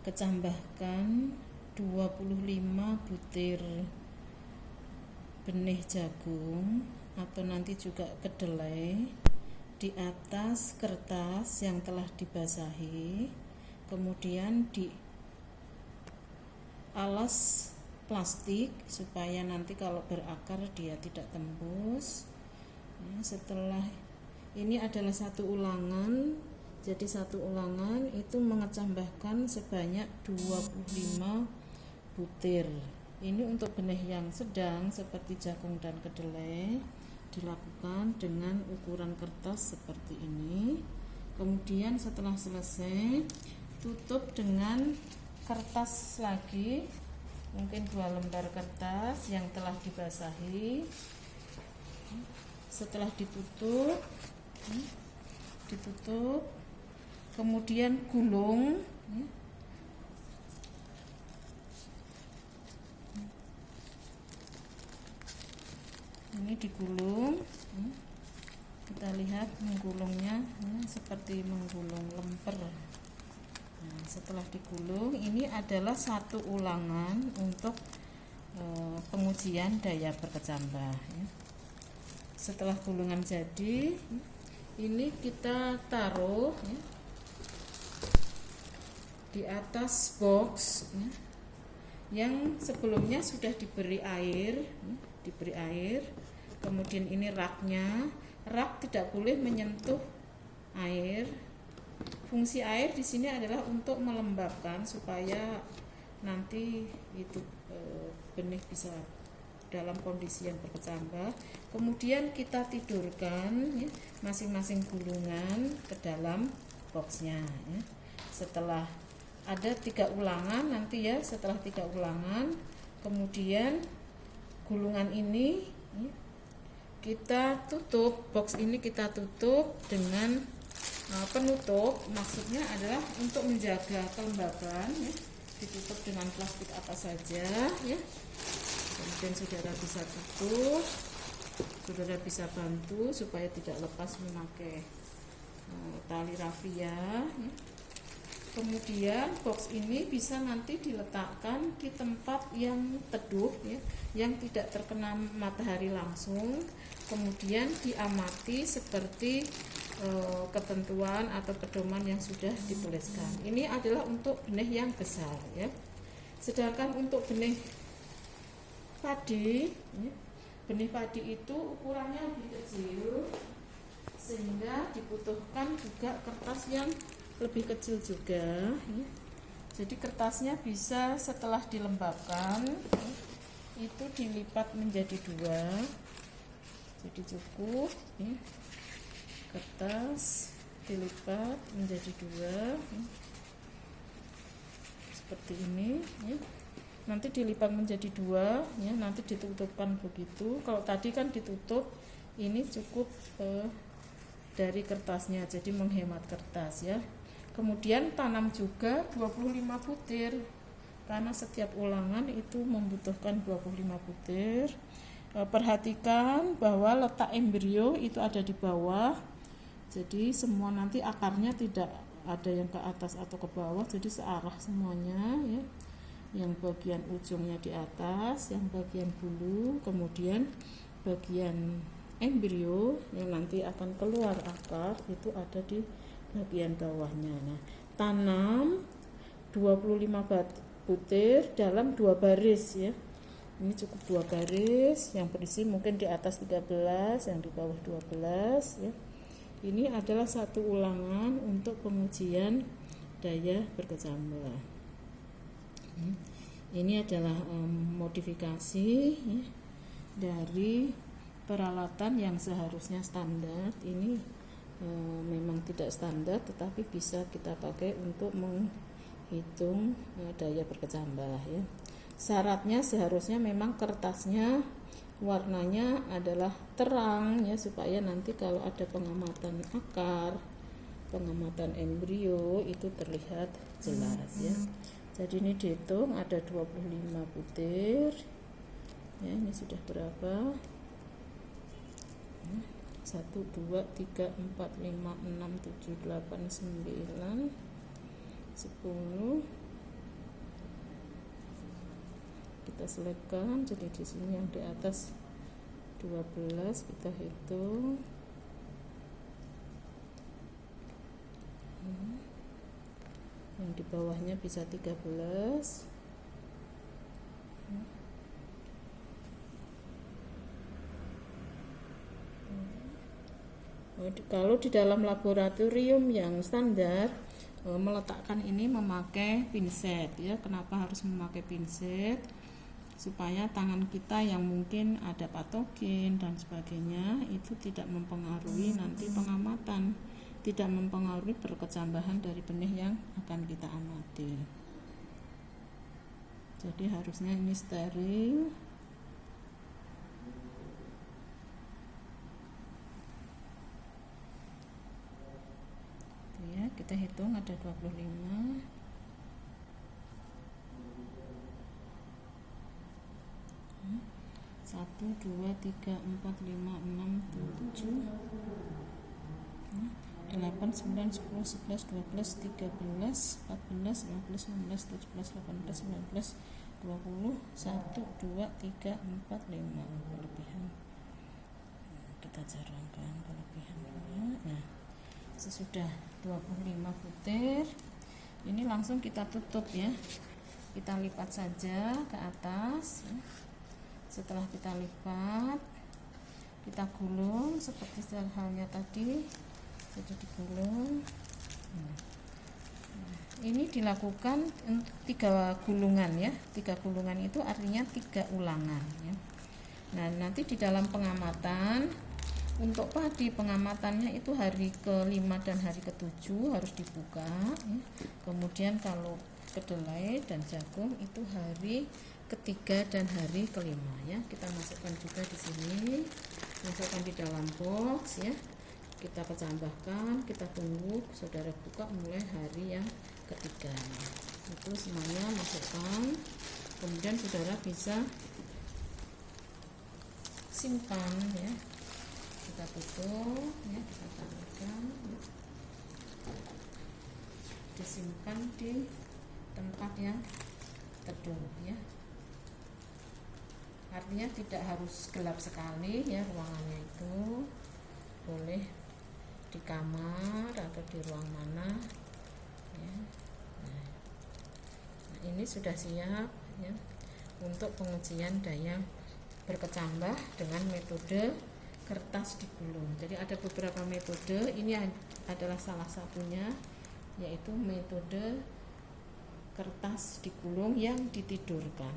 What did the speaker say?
kecambahkan 25 butir benih jagung atau nanti juga kedelai di atas kertas yang telah dibasahi, kemudian di alas plastik supaya nanti kalau berakar dia tidak tembus. Setelah ini adalah satu ulangan, jadi satu ulangan itu mengecambahkan sebanyak 25 butir. Ini untuk benih yang sedang seperti jagung dan kedelai dilakukan dengan ukuran kertas seperti ini. Kemudian setelah selesai tutup dengan kertas lagi, mungkin 2 lembar kertas yang telah dibasahi. Setelah ditutup, kemudian gulung, ini digulung. Kita lihat menggulungnya seperti menggulung lemper. Setelah digulung, ini adalah satu ulangan untuk pengujian daya berkecambah. Setelah gulungan jadi, ini kita taruh di atas box yang sebelumnya sudah diberi air, kemudian ini raknya. Rak tidak boleh menyentuh air. Fungsi air di sini adalah untuk melembabkan supaya nanti itu benih bisa dalam kondisi yang berkecambah. Kemudian kita tidurkan masing-masing gulungan ke dalam boxnya. Setelah ada 3 ulangan nanti setelah 3 ulangan, kemudian gulungan ini kita tutup, box ini kita tutup dengan penutup. Maksudnya adalah untuk menjaga kelembaban, ditutup dengan plastik apa saja. Kemudian saudara bisa tutup, saudara bisa bantu supaya tidak lepas memakai tali rafia. Kemudian box ini bisa nanti diletakkan di tempat yang teduh, yang tidak terkena matahari langsung. Kemudian diamati seperti ketentuan atau pedoman yang sudah dituliskan. Ini adalah untuk benih yang besar, Sedangkan untuk benih padi, itu ukurannya lebih kecil, sehingga dibutuhkan juga kertas yang lebih kecil juga. Jadi kertasnya bisa setelah dilembabkan itu dilipat menjadi 2. Jadi cukup kertas dilipat menjadi 2 seperti ini. Nanti dilipat menjadi 2, nanti ditutupkan begitu. Kalau tadi kan ditutup, ini cukup dari kertasnya, jadi menghemat kertas. Kemudian tanam juga 25 butir, karena setiap ulangan itu membutuhkan 25 butir. Perhatikan bahwa letak embrio itu ada di bawah, jadi semua nanti akarnya tidak ada yang ke atas atau ke bawah, jadi searah semuanya. Yang bagian ujungnya di atas, yang bagian bulu, kemudian bagian embrio yang nanti akan keluar akar itu ada di bagian bawahnya. Nah, tanam 25 butir dalam 2 baris. Ini cukup 2 baris, yang berisi mungkin di atas 13, yang di bawah 12. Ini adalah satu ulangan untuk pengujian daya berkecambah. Ini adalah modifikasi dari peralatan yang seharusnya standar. Ini memang tidak standar, tetapi bisa kita pakai untuk menghitung daya berkecambah. Syaratnya seharusnya memang kertasnya warnanya adalah terang, supaya nanti kalau ada pengamatan akar, pengamatan embrio itu terlihat jelas. Jadi ini dihitung ada 25 butir. Ini sudah berapa? 1, 2, 3, 4, 5, 6, 7, 8, 9, 10, kita selipkan. Jadi di sini yang di atas 12 kita hitung. Yang di bawahnya bisa 13. Kalau di dalam laboratorium yang standar meletakkan ini memakai pinset ya. Kenapa harus memakai pinset? Supaya tangan kita yang mungkin ada patogen dan sebagainya itu tidak mempengaruhi nanti pengamatan, tidak mempengaruhi berkecambahan dari benih yang akan kita amati. Jadi harusnya ini steril. Ya, kita hitung ada 25. Satu, 2, 3, 4, 5, 6, 7, 8, 9, 10, 11, 12, 13, 14, 15, 16, 17, 18, 19, 20, 1, 2, 3, 4, 5 kelebihan. Kita jarangkan kelebihannya. Nah, sesudah 25 butir ini langsung kita tutup ya. Kita lipat saja ke atas ya. Setelah kita lipat, kita gulung seperti halnya tadi. Jadi digulung. Ini dilakukan 3 gulungan ya. 3 gulungan itu artinya 3 ulangan ya. Nah, nanti di dalam pengamatan untuk padi, pengamatannya itu hari ke-5 dan hari ke-7 harus dibuka ya. Kemudian kalau kedelai dan jagung itu hari ke-3 dan hari ke-5 ya. Kita masukkan juga di sini, masukkan di dalam box ya. Kita kecambahkan, kita tunggu saudara buka mulai hari yang ke-3. Itu semuanya masukkan. Kemudian saudara bisa simpan ya. Kita tutup ya, kita taruhkan ya. Disimpan di tempat yang teduh ya. Artinya tidak harus gelap sekali ya ruangannya itu, boleh di kamar atau di ruang mana ya. Nah, ini sudah siap ya untuk pengujian daya berkecambah dengan metode kertas digulung. Jadi ada beberapa metode, ini adalah salah satunya, yaitu metode kertas digulung yang ditidurkan.